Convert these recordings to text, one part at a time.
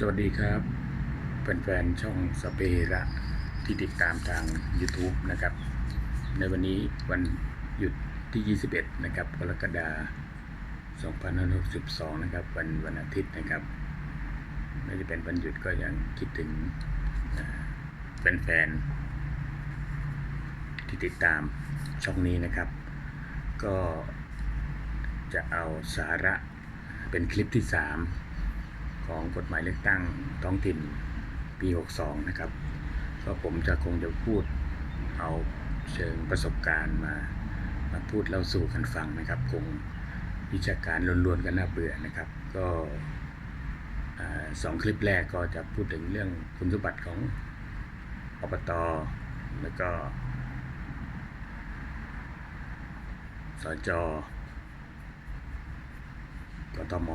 สวัสดีครับแฟนๆช่องสเประที่ติดตามทาง YouTube นะครับในวันนี้วันหยุดที่ 21 นะครับกรกฎาคม 2562 นะครับวันอาทิตย์นะครับไม่ได้เป็นวันหยุดก็ยังคิดถึงแฟนๆที่ติดตามช่องนี้นะครับ ก็จะเอาสาระเป็นคลิปที่ 3ของกฎหมายเลือกตั้งท้องถิ่นปี 62 นะครับก็ผมคงจะพูดเอาเชิงประสบการณ์มาพูดเล่าสู่กันฟังนะครับคงวิชาการล้วนๆกันน่าเบื่อนะครับก็2 คลิปแรกก็จะพูดถึงเรื่องคุณสมบัติของอบต.แล้วก็สจ.กทม.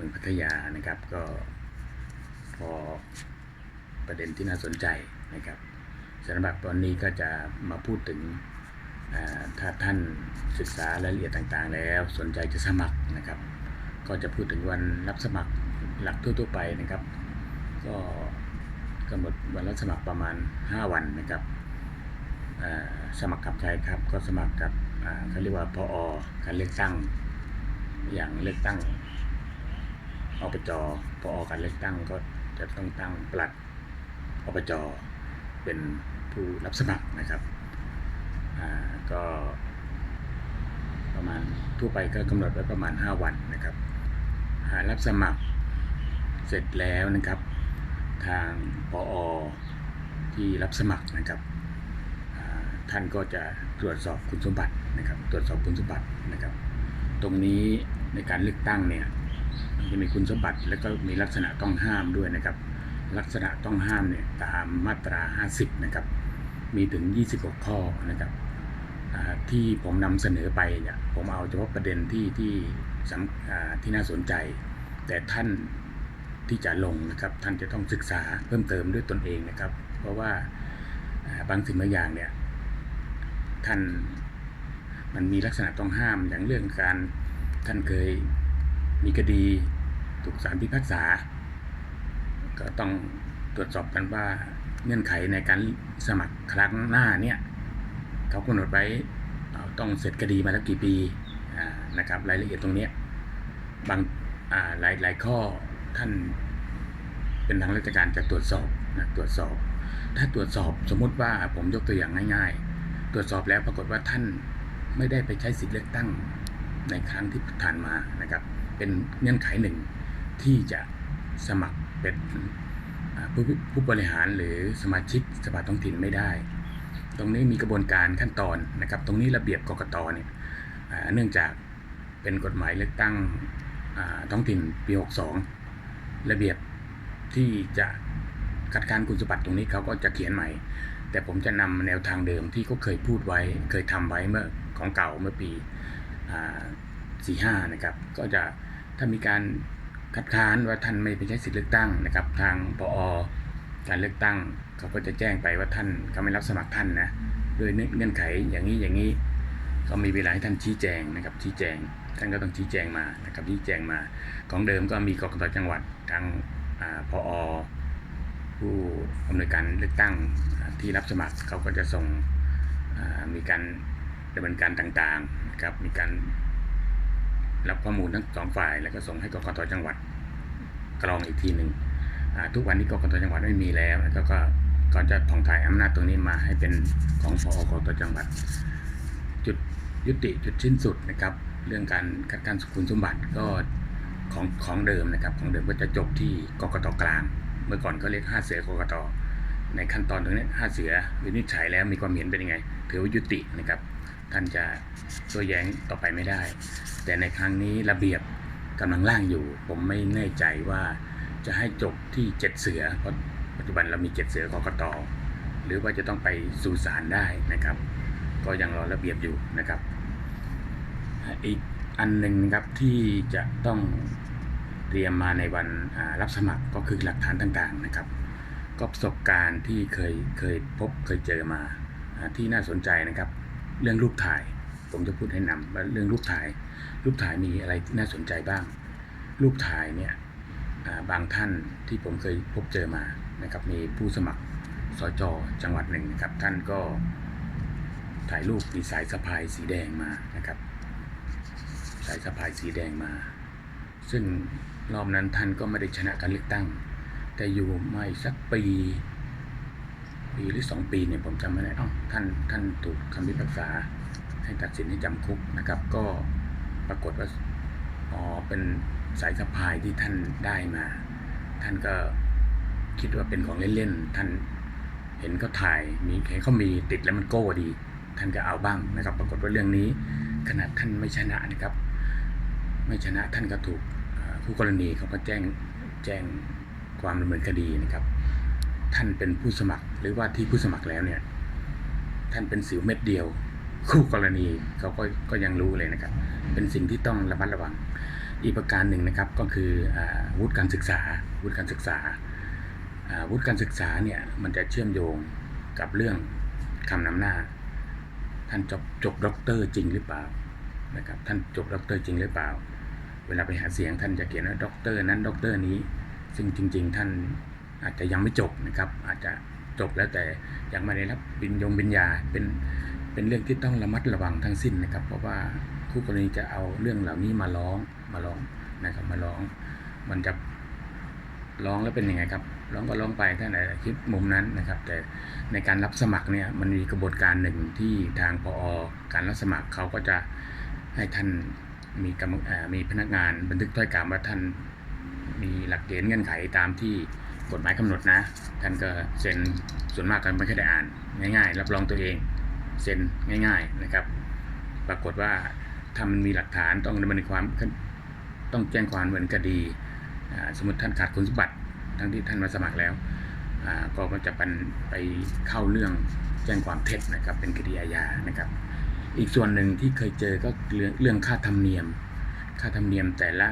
เมืองพัทยานะครับก็พอประเด็นที่น่าสนใจนะครับสำหรับตอนนี้ก็จะมาพูดถึงถ้าท่านศึกษารายละเอียดต่างๆแล้วสนใจจะสมัครนะครับก็จะพูดถึงวันรับสมัครหลักทั่วๆไปนะครับก็กำหนดวันรับสมัครประมาณ5 วันนะครับสมัครกับใครครับก็สมัครกับเขาเรียกว่าพอการเลือกตั้งอย่างเลือกตั้งอบจ.พอการเลือกตั้งก็จะต้องตั้งปลัดอบจ.เป็นผู้รับสมัครนะครับก็ประมาณทั่วไปก็กำหนดไว้ประมาณ5 วันนะครับรับสมัครเสร็จแล้วนะครับทางผอ.ที่รับสมัครนะครับท่านก็จะตรวจสอบคุณสมบัตินะครับตรวจสอบคุณสมบัตินะครับตรงนี้ในการเลือกตั้งเนี่ยจะมีคุณสมบัติแล้วก็มีลักษณะต้องห้ามด้วยนะครับลักษณะต้องห้ามเนี่ยตามมาตรา50นะครับมีถึง26 ข้อนะครับที่ผมนำเสนอไปเนี่ยผมเอาเฉพาะประเด็นที่น่าสนใจแต่ท่านที่จะลงนะครับท่านจะต้องศึกษาเพิ่มเติมด้วยตนเองนะครับเพราะว่าบางสิ่งบางอย่างเนี่ยมันมีลักษณะต้องห้ามอย่างเรื่องการท่านเคยมีคดีถูกศาลพิพากษาก็ต้องตรวจสอบกันว่าเงื่อนไขในการสมัครครั้งหน้าเนี่ยเขากำหนดไว้ต้องเสร็จคดีมาแล้วกี่ปีนะครับรายละเอียดตรงนี้บางหลายข้อท่านเป็นทางราชการจะตรวจสอบถ้าตรวจสอบสมมติว่าผมยกตัวอย่างง่ายๆตรวจสอบแล้วปรากฏว่าท่านไม่ได้ไปใช้สิทธิเลือกตั้งในครั้งที่ผ่านมานะครับเป็นเงื่อนไขหนึ่งที่จะสมัครเป็นผู้บริหารหรือสมาชิกสภาท้องถิ่นไม่ได้ตรงนี้มีกระบวนการขั้นตอนนะครับตรงนี้ระเบียบกกต.เนี่ยเนื่องจากเป็นกฎหมายเลือกตั้งท้องถิ่นปี 62ระเบียบที่จะคัดค้านคุณสมบัติตรงนี้เขาก็จะเขียนใหม่แต่ผมจะนำแนวทางเดิมที่เขาเคยพูดไว้เคยทำไว้เมื่อของเก่าเมื่อปี45นะครับก็จะถ้ามีการคัดค้านว่าท่านไม่ไปใช้สิทธิเลือกตั้งนะครับทางผอ.การเลือกตั้งเขาก็จะแจ้งไปว่าท่านเขาไม่รับสมัครท่านนะด้วยเงื่อนไขอย่างนี้ก็มีเวลาให้ท่านชี้แจงนะครับชี้แจงท่านก็ต้องชี้แจงมานะครับชี้แจงมาของเดิมก็มีกกต.จังหวัดทางผอ.ผู้อำนวยการเลือกตั้งที่รับสมัครเขาก็จะส่งมีการดำเนินการต่างๆนะครับมีการรับข้อมูลทั้ง2 ฝ่ายแล้วก็ส่งให้กกต.จังหวัดกรองอีกทีหนึ่งทุกวันนี้กกต.จังหวัดไม่มีแล้วแล้วก็ก่อนจะผ่องถ่ายอำนาจตรงนี้มาให้เป็นของผอ.กกต.จังหวัดจุดยุติจุดสิ้นสุดนะครับเรื่องการคัดค้านคุณสมบัติก็ของเดิมนะครับของเดิมก็จะจบที่กกต.กลางเมื่อก่อนก็เรียก5 เสือกกต.ในขั้นตอนตรงนี้5 เสือวินิจฉัยแล้วมีความเห็นเป็นยังไงถือว่ายุตินะครับท่านจะโต้แย้งต่อไปไม่ได้แต่ในครั้งนี้ระเบียบกำลังร่างอยู่ผมไม่แน่ใจว่าจะให้จบที่7 เสือเพราะปัจจุบันเรามี7 เสือกกต.หรือว่าจะต้องไปสู่ศาลได้นะครับก็ยังรอระเบียบอยู่นะครับอีกอันหนึ่งนะครับที่จะต้องเตรียมมาในวันรับสมัครก็คือหลักฐานต่างๆนะครับก็ประสบการณ์ที่เคยพบเคยเจอมาที่น่าสนใจนะครับเรื่องรูปถ่ายผมจะพูดให้นำว่าเรื่องรูปถ่ายมีอะไรที่น่าสนใจบ้างรูปถ่ายเนี่ย บางท่านที่ผมเคยพบเจอมานะครับมีผู้สมัครสจ.จังหวัดหนึ่งนะครับท่านก็ถ่ายรูปมีสายสะพายสีแดงมานะครับสายสะพายสีแดงมาซึ่งรอบนั้นท่านก็ไม่ได้ชนะการเลือกตั้งแต่อยู่มาอีกสักปีหรือ2 ปีเนี่ยผมจำไม่ได้ท่านถูกคำพิพากษาให้ตัดสินให้จำคุกนะครับก็ปรากฏว่าเป็นสายสะพายที่ท่านได้มาท่านก็คิดว่าเป็นของเล่นๆท่านเห็นเขาถ่ายเห็นเขามีติดแล้วมันโก้ดีท่านก็เอาบ้างนะครับปรากฏว่าเรื่องนี้ขนาดท่านไม่ชนะนะครับไม่ชนะท่านก็ถูกผู้กรณีเขาก็แจ้งความดำเนินคดีนะครับท่านเป็นผู้สมัครหรือว่าที่ผู้สมัครแล้วเนี่ยท่านเป็นสิวเม็ดเดียวคู่กรณีเขาก็ยังรู้เลยนะครับเป็นสิ่งที่ต้องระมัดระวังอีกประการหนึ่งนะครับก็คือวุฒิการศึกษาเนี่ยมันจะเชื่อมโยงกับเรื่องคำนำหน้าท่านจบด็อกเตอร์จริงหรือเปล่านะครับท่านจบด็อกเตอร์จริงหรือเปล่าเวลาไปหาเสียงท่านจะเขียนว่าด็อกเตอร์นั้นด็อกเตอร์นี้ซึ่งจริงๆท่านอาจจะยังไม่จบนะครับอาจจะจบแล้วแต่ยังไม่ได้รับปริญญาเป็นเรื่องที่ต้องระมัดระวังทั้งสิ้นนะครับเพราะว่าคู่กรณีจะเอาเรื่องเหล่านี้มาร้องนะครับมาร้องมันจะร้องแล้วเป็นยังไงครับร้องก็ร้องไปท่านอาจจะคิดมุมนั้นนะครับแต่ในการรับสมัครเนี่ยมันมีกระบวนการหนึ่งที่ทางผอ.การรับสมัครเขาก็จะให้ท่านมีพนักงานบันทึกถ้อยคำว่าท่านมีหลักเกณฑ์เงื่อนไขตามที่กฎหมายกำหนดนะท่านก็เซ็นส่วนมากกันไม่ค่อยได้อ่านง่ายๆรับรองตัวเองเซ็นง่ายๆนะครับปรากฏว่าถ้ามันมีหลักฐานต้องดำเนินความต้องแจ้งความดำเนินคดีสมมติท่านขาดคุณสมบัติทั้งที่ท่านมาสมัครแล้วก็จะไปเข้าเรื่องแจ้งความเท็จนะครับเป็นคดีอาญานะครับอีกส่วนหนึ่งที่เคยเจอก็เรื่องค่าธรรมเนียมแต่ละ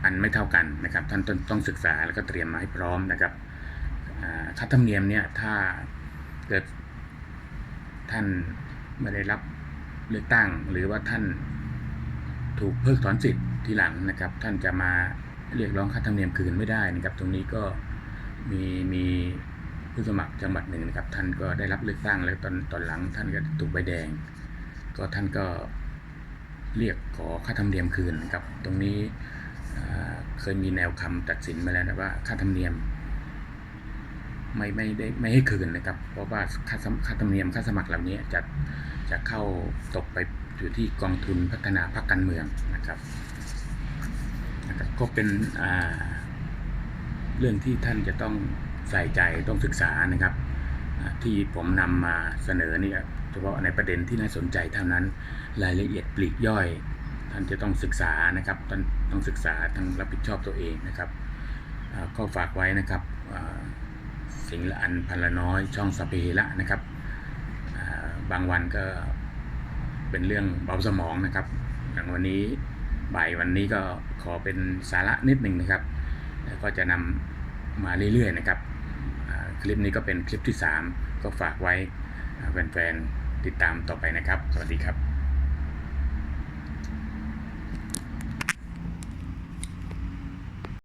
อันไม่เท่ากันนะครับท่านต้องศึกษาแล้วก็เตรียมมาให้พร้อมนะครับค่าธรรมเนียมเนี่ยถ้าเกิดท่านไม่ได้รับเลือกตั้งหรือว่าท่านถูกเพิกถอนสิทธิ์ทีหลังนะครับท่านจะมาเรียกร้องค่าธรรมเนียมคืนไม่ได้นะครับตรงนี้ก็มีผู้สมัครจังหวัดหนึ่งนะครับท่านก็ได้รับเลือกตั้งแล้วตอนหลังท่านก็ถูกใบแดงก็ท่านก็เรียกขอค่าธรรมเนียมคืนนะครับตรงนี้เคยมีแนวคำตัดสินมาแล้วนะว่าค่าธรรมเนียมไม่ให้คืนนะครับเพราะว่าค่าธรรมเนียมค่าสมัครเหล่านี้จะเข้าตกไปอยู่ที่กองทุนพัฒนาพรรคการเมืองนะครับก็เป็นเรื่องที่ท่านจะต้องใส่ใจต้องศึกษานะครับที่ผมนำมาเสนอนี่เฉพาะในประเด็นที่น่าสนใจเท่านั้นรายละเอียดปลีกย่อยท่านจะต้องศึกษานะครับต้องศึกษาต้องรับผิดชอบตัวเองนะครับก็ฝากไว้นะครับสิ่งละอันพันละน้อยช่องสเปละนะครับบางวันก็เป็นเรื่องเบาสมองนะครับอย่างวันนี้บ่ายวันนี้ก็ขอเป็นสาระนิดหนึ่งนะครับแล้วก็จะนำมาเรื่อยๆนะครับคลิปนี้ก็เป็นคลิปที่3ก็ฝากไว้แฟนๆติดตามต่อไปนะครับสวัสดีครับ